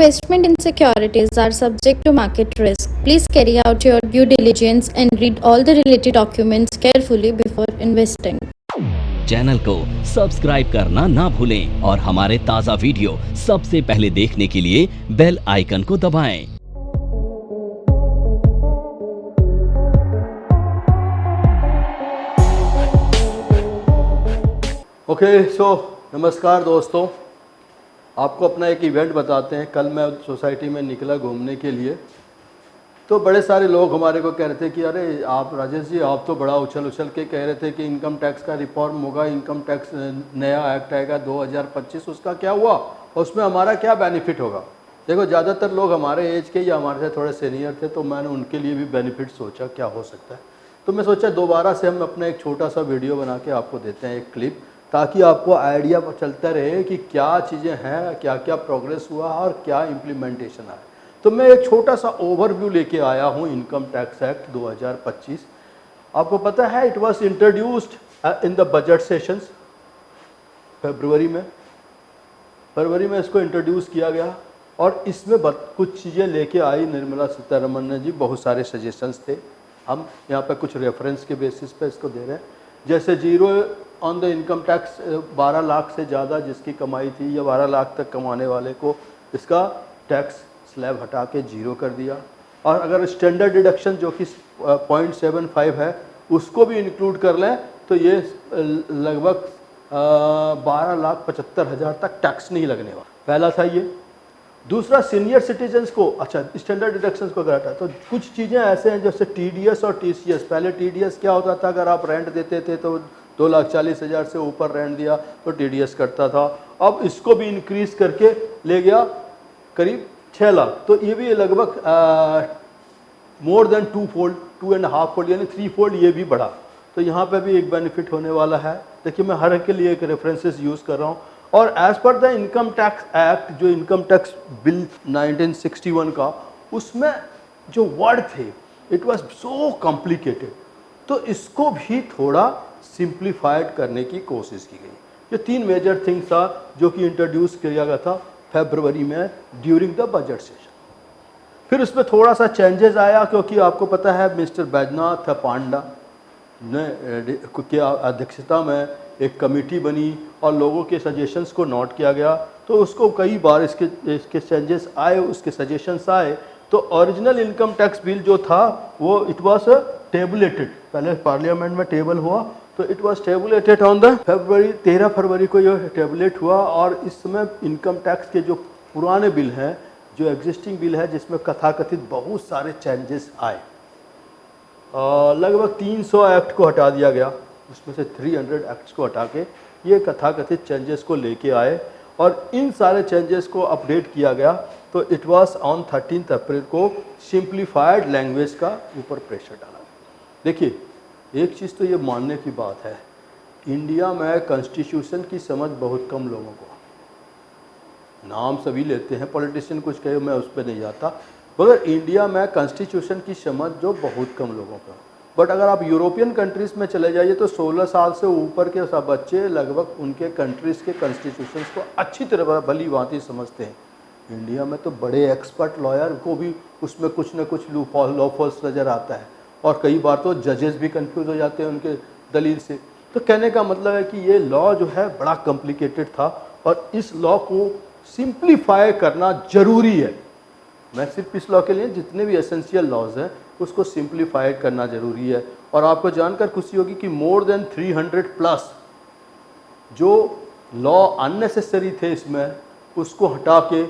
Investment in securities are subject to market risk. Please carry out your due diligence and read all the related documents carefully before investing. Channel को subscribe करना ना भूलें और हमारे ताज़ा video सबसे पहले देखने के लिए बेल आइकन को दबाएं। नमस्कार दोस्तों, आपको अपना एक इवेंट बताते हैं। कल मैं सोसाइटी में निकला घूमने के लिए, तो बड़े सारे लोग हमारे को कह रहे थे कि अरे आप राजेश जी, आप तो बड़ा उछल के कह रहे थे कि इनकम टैक्स का रिफॉर्म होगा, इनकम टैक्स नया एक्ट आएगा 2025, उसका क्या हुआ, उसमें हमारा क्या बेनिफिट होगा। देखो, ज़्यादातर लोग हमारे एज के या हमारे से थोड़े सीनियर थे, तो मैंने उनके लिए भी बेनिफिट सोचा क्या हो सकता है। तो मैं सोचा दोबारा से हम अपना एक छोटा सा वीडियो बना के आपको देते हैं, एक क्लिप, ताकि आपको आइडिया चलता रहे कि क्या चीज़ें हैं, क्या क्या प्रोग्रेस हुआ और क्या इम्प्लीमेंटेशन आया। तो मैं एक छोटा सा ओवरव्यू लेके आया हूँ इनकम टैक्स एक्ट 2025। आपको पता है it was introduced in the budget sessions. फरवरी में इसको इंट्रोड्यूस किया गया और इसमें कुछ चीज़ें लेके आई निर्मला सीतारमण ने जी। बहुत सारे सजेशंस थे, हम यहाँ पे कुछ रेफरेंस के बेसिस पे इसको दे रहे हैं। जैसे zero on the income tax, 12 lakh से ज़्यादा जिसकी कमाई थी या 12 लाख तक कमाने वाले को इसका टैक्स स्लैब हटा के जीरो कर दिया। और अगर स्टैंडर्ड डिडक्शन जो कि 0.75 है उसको भी इंक्लूड कर लें तो ये लगभग 12,75,000 तक टैक्स नहीं लगने वाला। पहला था ये। दूसरा, सीनियर सिटीजन्स को, अच्छा स्टैंडर्ड डिडक्शंस को अगर हटा तो कुछ चीज़ें ऐसे हैं जैसे TDS और TCS। पहले TDS क्या होता था, अगर आप रेंट देते थे तो 2,40,000 से ऊपर रेंट दिया तो TDS कटता था। अब इसको भी इंक्रीज करके ले गया करीब 6 लाख। तो ये भी लगभग मोर देन 2.5 फोल्ड यानी 3 फोल्ड ये भी बढ़ा। तो यहाँ पे भी एक बेनिफिट होने वाला है। देखिए, मैं हर एक के लिए एक रेफरेंसेस यूज़ कर रहा हूँ। और as per the income tax act, जो इनकम टैक्स बिल 1961 का, उसमें जो वर्ड थे इट वाज सो कॉम्प्लिकेटेड, तो इसको भी थोड़ा सिंप्लीफाइड करने की कोशिश की गई। ये 3 मेजर थिंग्स था जो कि इंट्रोड्यूस किया गया था फरवरी में ड्यूरिंग द बजट सेशन। फिर उसमें थोड़ा सा चेंजेस आया, क्योंकि आपको पता है मिस्टर बैजनाथ पांडा ने की अध्यक्षता में एक कमेटी बनी और लोगों के सजेशंस को नोट किया गया। तो उसको कई बार इसके चेंजेस आए, उसके सजेशंस आए। तो ओरिजिनल इनकम टैक्स बिल जो था वो इट वाज टेबुलेटेड, पहले पार्लियामेंट में टेबल हुआ, तो it was tabulated on the 13 फरवरी को ये टेबुलेट हुआ। और इस समय इनकम टैक्स के जो पुराने बिल हैं, जो एग्जिस्टिंग बिल है, जिसमें कथाकथित बहुत सारे चेंजेस आए, लगभग 300 एक्ट को हटा दिया गया, उसमें से 300 एक्ट्स को हटा के ये कथाकथित चेंजेस को लेके आए और इन सारे चेंजेस को अपडेट किया गया। तो इट वाज ऑन 13 अप्रैल को सिंप्लीफाइड लैंग्वेज का ऊपर प्रेशर डाला। देखिए, एक चीज़ तो ये मानने की बात है, इंडिया में कॉन्स्टिट्यूशन की समझ बहुत कम लोगों को। नाम सभी लेते हैं, पॉलिटिशियन कुछ कहे, मैं उस पर नहीं जाता, मगर इंडिया में कॉन्स्टिट्यूशन की समझ जो बहुत कम लोगों को। बट अगर आप यूरोपियन कंट्रीज़ में चले जाइए तो 16 साल से ऊपर के सब बच्चे लगभग उनके कंट्रीज़ के कॉन्स्टिट्यूशंस को अच्छी तरह भली भांति समझते हैं। इंडिया में तो बड़े एक्सपर्ट लॉयर को भी उसमें कुछ न कुछ लॉफॉल्स नज़र आता है, और कई बार तो जजेस भी कंफ्यूज हो जाते हैं उनके दलील से। तो कहने का मतलब है कि ये लॉ जो है बड़ा कॉम्प्लिकेटेड था और इस लॉ को सिंप्लीफाई करना ज़रूरी है। मैं सिर्फ इस लॉ के लिए, जितने भी एसेंशियल लॉज हैं उसको सिंप्लीफाइड करना ज़रूरी है। और आपको जानकर खुशी होगी कि मोर देन 300 प्लस जो लॉ अननेसेसरी थे इसमें, उसको हटा के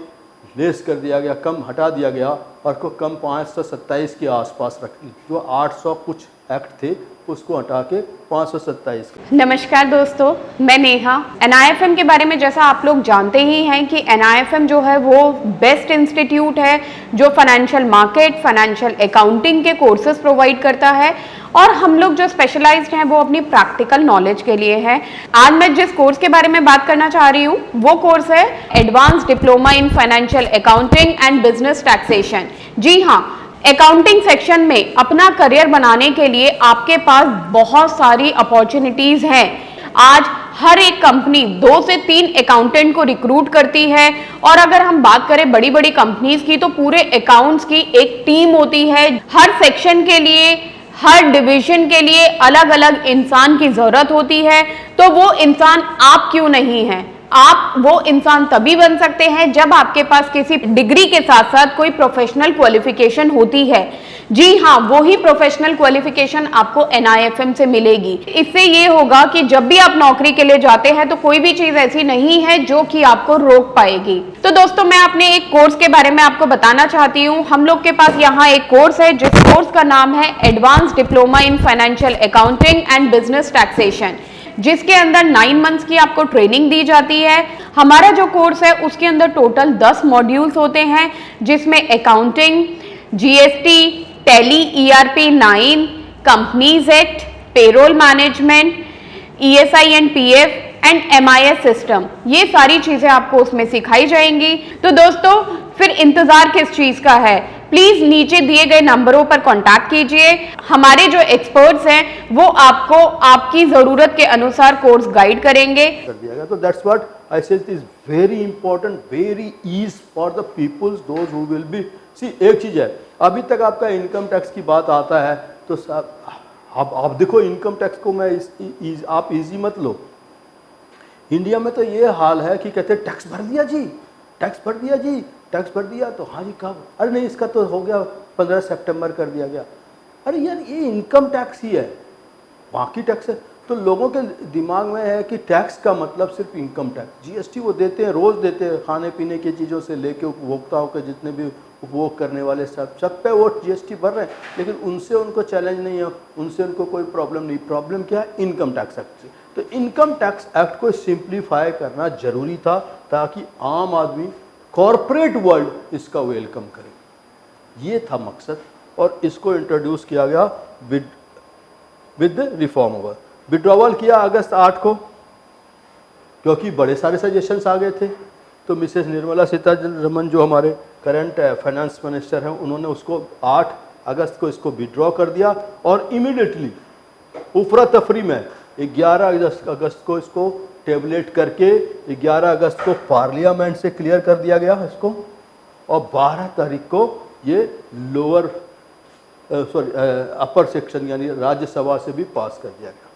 लेस कर दिया गया, कम हटा दिया गया, और को कम 527 के आसपास रख, जो 800 कुछ एक्ट थे उसको हटा के 527। नमस्कार दोस्तों, मैं नेहा। NIFM के बारे में जैसा आप लोग जानते ही हैं कि NIFM जो है वो बेस्ट इंस्टीट्यूट है जो फाइनेंशियल मार्केट, फाइनेंशियल अकाउंटिंग के कोर्सेज प्रोवाइड करता है, और हम लोग जो स्पेशलाइज्ड हैं वो अपनी प्रैक्टिकल नॉलेज के लिए है। आज मैं जिस कोर्स के बारे में बात करना चाह रही हूँ वो कोर्स है advance diploma in financial accounting and business taxation. जी हाँ, अकाउंटिंग सेक्शन में अपना करियर बनाने के लिए आपके पास बहुत सारी अपॉर्चुनिटीज हैं। आज हर एक कंपनी 2 से 3 अकाउंटेंट को रिक्रूट करती है। और अगर हम बात करें बड़ी बड़ी कंपनीज की, तो पूरे अकाउंट्स की एक टीम होती है। हर सेक्शन के लिए, हर डिवीजन के लिए अलग अलग इंसान की जरूरत होती है। तो वो इंसान आप क्यों नहीं है? आप वो इंसान तभी बन सकते हैं जब आपके पास किसी डिग्री के साथ साथ कोई प्रोफेशनल क्वालिफिकेशन होती है। जी हाँ, वो ही प्रोफेशनल क्वालिफिकेशन आपको NIFM से मिलेगी। इससे ये होगा कि जब भी आप नौकरी के लिए जाते हैं तो कोई भी चीज ऐसी नहीं है जो कि आपको रोक पाएगी। तो दोस्तों, मैं अपने एक कोर्स के बारे में आपको बताना चाहती हूँ। हम लोग के पास यहाँ एक कोर्स है जिस कोर्स का नाम है advance diploma in financial accounting and business taxation, जिसके अंदर 9 मंथ्स की आपको ट्रेनिंग दी जाती है। हमारा जो कोर्स है उसके अंदर टोटल 10 मॉड्यूल्स होते हैं, जिसमें accounting, GST, tally, ERP 9, companies act, payroll management, ESI and PF and MIS system, ये सारी चीजें आपको उसमें सिखाई जाएंगी। तो दोस्तों, फिर इंतजार किस चीज का है? प्लीज नीचे दिए गए नंबरों पर कांटेक्ट कीजिए। हमारे जो एक्सपर्ट्स हैं वो आपको आपकी जरूरत के अनुसार कोर्स गाइड करेंगे। कर दिया गया। तो that's what I said is very important, very easy for the peoples those who will be. See, एक चीज है, अभी तक आपका इनकम टैक्स की बात आता है तो आप देखो, इनकम टैक्स को मैं आप इजी मत लो। इंडिया में तो ये हाल है कि कहते हैं टैक्स भर दिया जी, टैक्स भर दिया जी, टैक्स भर दिया। तो हाँ जी, कब? अरे नहीं, इसका तो हो गया 15 सितंबर कर दिया गया। अरे यार, ये इनकम टैक्स ही है, बाकी टैक्स है। तो लोगों के दिमाग में है कि टैक्स का मतलब सिर्फ इनकम टैक्स। GST वो देते हैं, रोज़ देते हैं, खाने पीने की चीज़ों से लेके उपभोक्ताओं के जितने भी उपभोग करने वाले सब पे वो GST भर रहे हैं। लेकिन उनसे उनको चैलेंज नहीं है, उनसे उनको कोई प्रॉब्लम नहीं। प्रॉब्लम क्या है? इनकम टैक्स एक्ट से। तो इनकम टैक्स एक्ट को सिंप्लीफाई करना जरूरी था ताकि आम आदमी, कॉरपोरेट वर्ल्ड इसका वेलकम करे। ये था मकसद, और इसको इंट्रोड्यूस किया गया विद रिफॉर्म ओवर। विड्रॉवल किया अगस्त 8 को, क्योंकि बड़े सारे सजेशंस आ गए थे। तो मिसेस निर्मला सीतारमण जो हमारे करंट फाइनेंस मिनिस्टर हैं, उन्होंने उसको 8 अगस्त को इसको विड्रॉ कर दिया, और इमीडिएटली उफरा तफरी में 11 अगस्त को इसको टेबलेट करके 11 अगस्त को पार्लियामेंट से क्लियर कर दिया गया इसको, और 12 तारीख को ये अपर सेक्शन यानी राज्यसभा से भी पास कर दिया गया।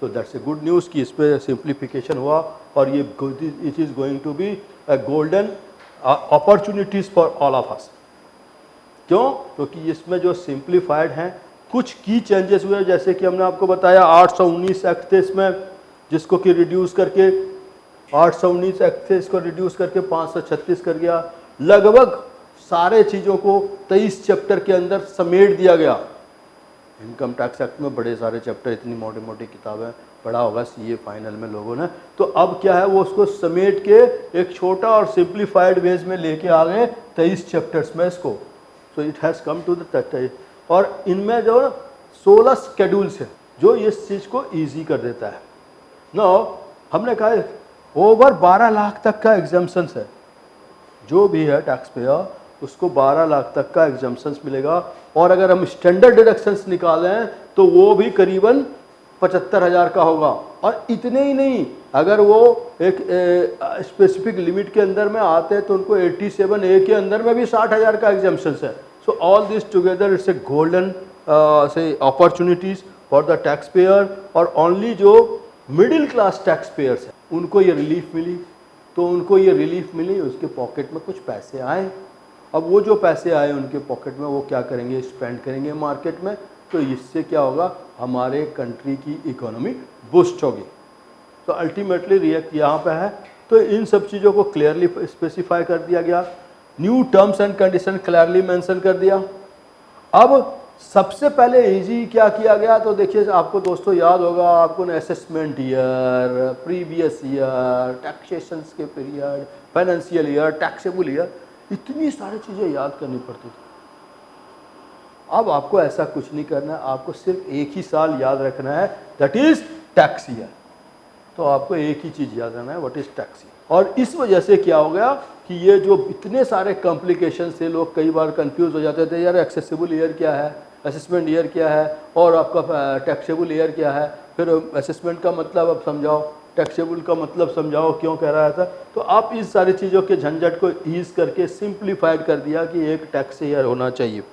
So that's a good news कि इस पर सिंप्लीफिकेशन हुआ, और ये it is going to be a golden opportunities for all of us. क्यों? क्योंकि इसमें जो सिंप्लीफाइड हैं, कुछ की चेंजेस हुए, जैसे कि हमने आपको बताया 819 एक्ट थे इसमें, जिसको कि रिड्यूस करके 819 एक्ट थे, इसको रिड्यूस करके 536 कर गया। लगभग सारे चीज़ों को 23 चैप्टर के अंदर समेट दिया गया। इनकम टैक्स एक्ट में बड़े सारे चैप्टर, इतनी मोटी मोटी किताबें पढ़ा होगा CA फाइनल में लोगों ने। तो अब क्या है, वो उसको समेट के एक छोटा और सिंप्लीफाइड वेज में लेके आ गए 23 चैप्टर्स में इसको। So it has come to the, और इनमें जो 16 शेड्यूल्स हैं जो इस चीज़ को ईजी कर देता है। नो, हमने कहा ओवर 12 लाख तक का एग्जाम्पशंस है, जो भी है टैक्स पेयर उसको 12 लाख तक का एग्जाम्पशंस मिलेगा। और अगर हम स्टैंडर्ड डिडक्शंस निकालें तो वो भी करीबन 75,000 का होगा। और इतने ही नहीं, अगर वो एक स्पेसिफिक लिमिट के अंदर में आते हैं तो उनको 87A के अंदर में भी 60,000 का एग्जाम्पशंस है। So all this together it's a golden say opportunities for the taxpayer. और ओनली जो मिडिल क्लास टैक्स पेयर्स हैं उनको ये रिलीफ मिली। तो उनको ये रिलीफ मिली, उसके पॉकेट में कुछ पैसे आए। अब वो जो पैसे आए उनके पॉकेट में, वो क्या करेंगे? स्पेंड करेंगे मार्केट में। तो इससे क्या होगा? हमारे कंट्री की इकोनॉमी बूस्ट होगी। तो अल्टीमेटली रिएक्ट यहाँ पे है। तो इन सब चीज़ों को क्लियरली स्पेसिफाई कर दिया गया, new terms and condition clearly mention कर दिया। अब सबसे पहले इजी क्या किया गया? तो देखिए, आपको दोस्तों याद होगा, आपको ना assessment year, previous year, taxation के period, financial year, taxable year, इतनी सारी चीज़ें याद करनी पड़ती थी। अब आपको ऐसा कुछ नहीं करना है, आपको सिर्फ एक ही साल याद रखना है, दैट इज टैक्स ईयर। तो आपको एक ही चीज़ याद रखना है, व्हाट इज टैक्स ईयर। और इस वजह से क्या हो गया कि ये जो इतने सारे कॉम्प्लिकेशन से लोग कई बार कंफ्यूज हो जाते थे, यार एक्सेसिबल ईयर क्या है, असेसमेंट ईयर क्या है, और आपका टैक्सेबल ईयर क्या है। फिर असेसमेंट का मतलब अब समझाओ, टैक्सेबल का मतलब समझाओ क्यों कह रहा था। तो आप इस सारी चीज़ों के झंझट को ईज करके सिंप्लीफाइड कर दिया कि एक टैक्स ईयर होना चाहिए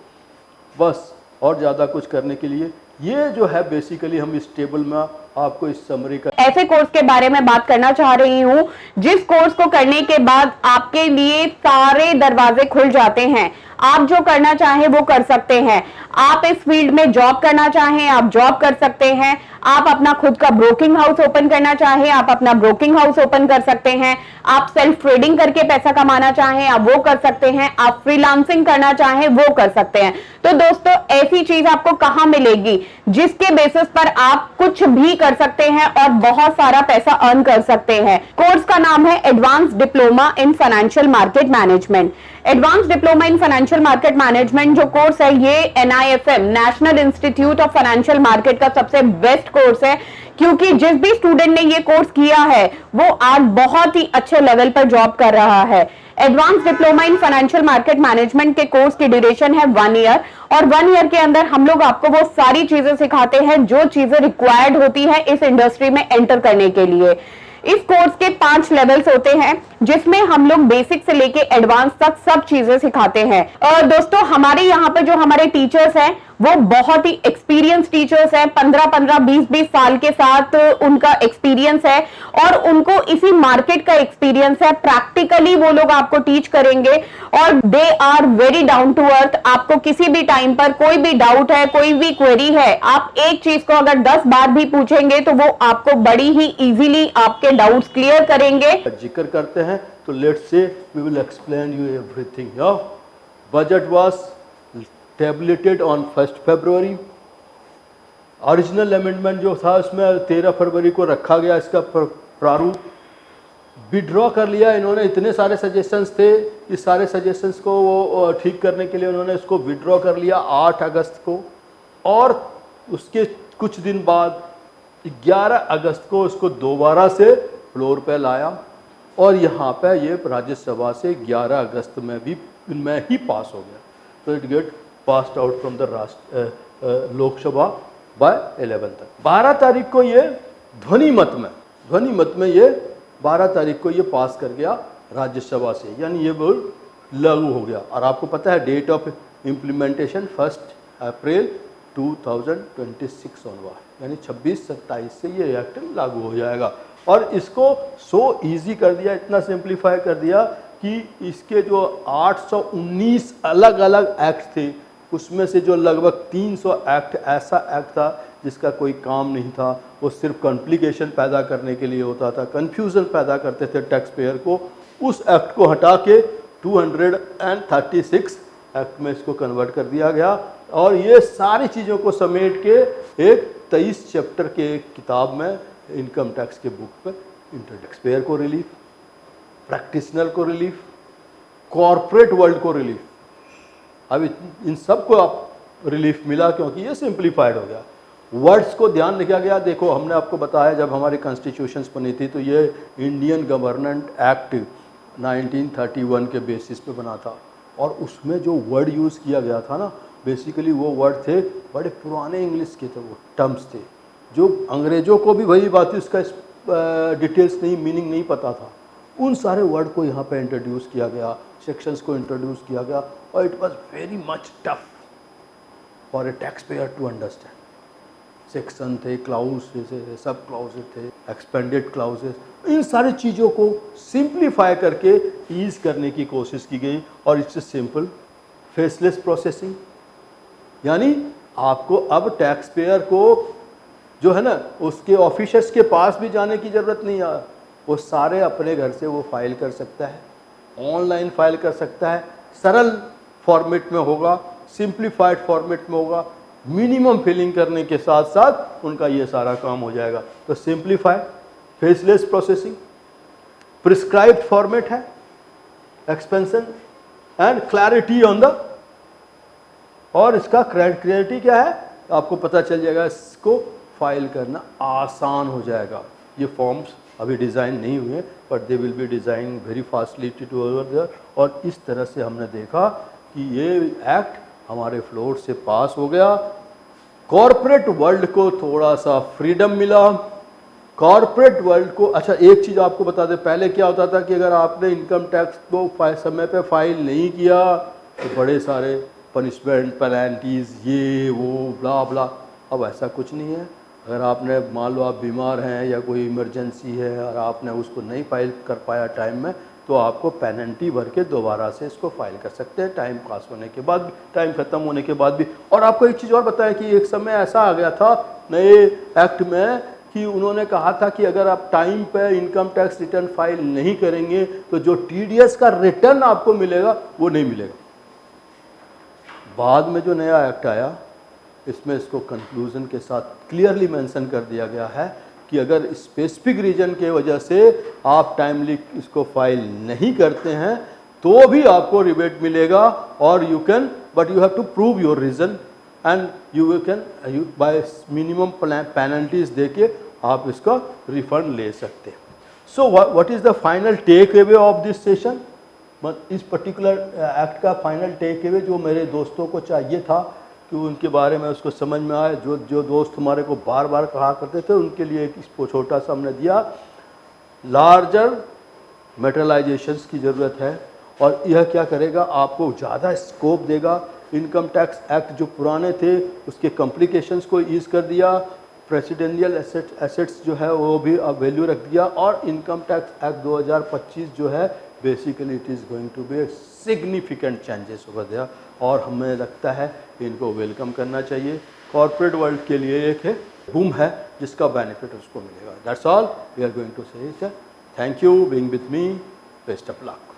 बस, और ज़्यादा कुछ करने के लिए। ये जो है बेसिकली हम इस टेबल में आपको इस समरी का ऐसे कोर्स के बारे में बात करना चाह रही हूँ जिस कोर्स को करने के बाद आपके लिए सारे दरवाजे खुल जाते हैं, आप जो करना चाहें वो कर सकते हैं। आप इस फील्ड में जॉब करना चाहें आप जॉब कर सकते हैं, आप अपना खुद का ब्रोकिंग हाउस ओपन करना चाहें आप अपना ब्रोकिंग हाउस ओपन कर सकते हैं, आप सेल्फ ट्रेडिंग करके पैसा कमाना चाहें आप वो कर सकते हैं, आप फ्रीलांसिंग करना चाहें वो कर सकते हैं। तो दोस्तों ऐसी चीज आपको कहां मिलेगी जिसके बेसिस पर आप कुछ भी कर सकते हैं और बहुत सारा पैसा अर्न कर सकते हैं। कोर्स का नाम है advance diploma in financial market management. Advance diploma in financial market management जो कोर्स है ये NIFM national institute of financial market का सबसे बेस्ट कोर्स है, क्योंकि जिस भी स्टूडेंट ने ये कोर्स किया है वो आज बहुत ही अच्छे लेवल पर जॉब कर रहा है। Advance diploma in financial market management के कोर्स की ड्यूरेशन है 1 ईयर, और 1 ईयर के अंदर हम लोग आपको वो सारी चीजें सिखाते हैं जो चीजें रिक्वायर्ड होती है इस इंडस्ट्री में एंटर करने के लिए। इस कोर्स के 5 लेवल्स होते हैं जिसमें हम लोग बेसिक से लेके एडवांस तक सब चीजें सिखाते हैं। और दोस्तों हमारे यहाँ पे जो हमारे टीचर्स हैं वो बहुत ही एक्सपीरियंस टीचर्स हैं, 15-15, 20-20 साल के साथ उनका एक्सपीरियंस है और उनको इसी मार्केट का एक्सपीरियंस है। प्रैक्टिकली वो लोग आपको टीच करेंगे और they are very down to earth. आपको किसी भी टाइम पर कोई भी डाउट है, कोई भी क्वेरी है, आप एक चीज को अगर 10 बार भी पूछेंगे तो वो आपको बड़ी ही इजीली आपके डाउट्स क्लियर करेंगे। जिक्र करते हैं तो let's say we will explain you everything. Budget was tabled on 1 February. Original amendment जो था उसमें 13 फरवरी को रखा गया इसका प्रारूप। विड्रॉ कर लिया इन्होंने, इतने सारे सजेशंस थे, इस सारे सजेशंस को वो ठीक करने के लिए उन्होंने इसको विड्रॉ कर लिया 8 अगस्त को, और उसके कुछ दिन बाद 11 अगस्त को उसको दोबारा से फ्लोर पे लाया और यहाँ पे ये राज्यसभा से 11 अगस्त में ही पास हो गया। तो it get passed out from the Lok Sabha by 11 तक। 12 तारीख को ये ध्वनि मत में ये 12 तारीख को ये पास कर गया राज्यसभा से, यानी ये बिल लागू हो गया। और आपको पता है date of implementation 1 April 2026 onward, यानी 26-27 से ये एक्ट लागू हो जाएगा। और इसको सो इजी कर दिया, इतना सिंप्लीफाई कर दिया कि इसके जो 819 अलग अलग एक्ट थे उसमें से जो लगभग 300 एक्ट ऐसा एक्ट था जिसका कोई काम नहीं था, वो सिर्फ कॉम्प्लिकेशन पैदा करने के लिए होता था, कन्फ्यूज़न पैदा करते थे टैक्स पेयर को। उस एक्ट को हटा के 236 एक्ट में इसको कन्वर्ट कर दिया गया और ये सारी चीज़ों को समेट के एक 23 चैप्टर के एक किताब में इनकम टैक्स के बुक पर टैक्स पेयर को रिलीफ, प्रैक्टिशनर को रिलीफ, कॉरपोरेट वर्ल्ड को रिलीफ, अब इन सब को आप रिलीफ मिला क्योंकि ये सिंप्लीफाइड हो गया। वर्ड्स को ध्यान रखा गया। देखो हमने आपको बताया जब हमारी कॉन्स्टिट्यूशंस बनी थी तो ये इंडियन गवर्नमेंट एक्ट 1931 के बेसिस पे बना था और उसमें जो वर्ड यूज़ किया गया था ना, बेसिकली वो वर्ड थे बड़े पुराने इंग्लिश के थे, वो टर्म्स थे जो अंग्रेज़ों को भी वही बात थी, उसका डिटेल्स नहीं, मीनिंग नहीं पता था। उन सारे वर्ड को यहाँ पे इंट्रोड्यूस किया गया, सेक्शंस को इंट्रोड्यूस किया गया और it was very much tough for a tax payer to understand. Section थे, क्लाउज थे, सब क्लाउजेज थे, एक्सपेंडेड क्लाउजेज, इन सारी चीज़ों को सिंप्लीफाई करके ईज करने की कोशिश की गई और इट्स सिंपल फेसलेस प्रोसेसिंग, यानी आपको अब टैक्स पेयर को जो है ना उसके ऑफिसर्स के पास भी जाने की ज़रूरत नहीं है, वो सारे अपने घर से वो फाइल कर सकता है, ऑनलाइन फाइल कर सकता है, सरल फॉर्मेट में होगा, सिंप्लीफाइड फॉर्मेट में होगा, मिनिमम फिलिंग करने के साथ साथ उनका ये सारा काम हो जाएगा। तो simplified faceless processing, prescribed format है, expansion and clarity on the, और इसका क्लैरिटी क्या है आपको पता चल जाएगा, इसको फाइल करना आसान हो जाएगा। ये फॉर्म्स अभी डिज़ाइन नहीं हुए but they will be design very fastly to over there. और इस तरह से हमने देखा कि ये एक्ट हमारे फ्लोर से पास हो गया। कॉरपोरेट वर्ल्ड को थोड़ा सा फ्रीडम मिला, कॉर्पोरेट वर्ल्ड को, अच्छा एक चीज़ आपको बता दें, पहले क्या होता था कि अगर आपने इनकम टैक्स को समय पे फाइल नहीं किया तो बड़े सारे पनिशमेंट, पेनल्टीज़, ये वो ब्ला ब्ला। अब ऐसा कुछ नहीं है। अगर आपने मान लो आप बीमार हैं या कोई इमरजेंसी है और आपने उसको नहीं फाइल कर पाया टाइम में, तो आपको पेनल्टी भर के दोबारा से इसको फाइल कर सकते हैं, टाइम पास होने के बाद भी, टाइम ख़त्म होने के बाद भी। और आपको एक चीज़ और बताएं कि एक समय ऐसा आ गया था नए एक्ट में कि उन्होंने कहा था कि अगर आप टाइम पे इनकम टैक्स रिटर्न फाइल नहीं करेंगे तो जो टीडीएस का रिटर्न आपको मिलेगा वो नहीं मिलेगा। बाद में जो नया एक्ट आया इसमें इसको कंक्लूजन के साथ क्लियरली मेंशन कर दिया गया है कि अगर स्पेसिफिक रीजन के वजह से आप टाइमली इसको फाइल नहीं करते हैं तो भी आपको रिबेट मिलेगा, और you can, but you have to prove your reason and you can by minimum penalties देके आप इसका रिफंड ले सकते हैं। So what is the final take away of this session? इस पर्टिकुलर एक्ट का फाइनल टेक अवे जो मेरे दोस्तों को चाहिए था कि उनके बारे में उसको समझ में आए, जो दोस्त हमारे को बार बार कहा करते थे उनके लिए इसको छोटा सा हमने दिया। लार्जर मेटलाइजेशंस की ज़रूरत है, और यह क्या करेगा, आपको ज़्यादा स्कोप देगा। इनकम टैक्स एक्ट जो पुराने थे उसके कॉम्प्लिकेशंस को ईज कर दिया, प्रेसिडेंशियल एसेट्स जो है वो भी अब वैल्यू रख दिया, और इनकम टैक्स एक्ट 2025 जो है basically it is going to be significant changes over there, और हमें लगता है इनको वेलकम करना चाहिए। कॉर्पोरेट वर्ल्ड के लिए एक है बूम है जिसका बेनिफिट उसको मिलेगा। That's all we are going to say. Thank you being with me, best of luck.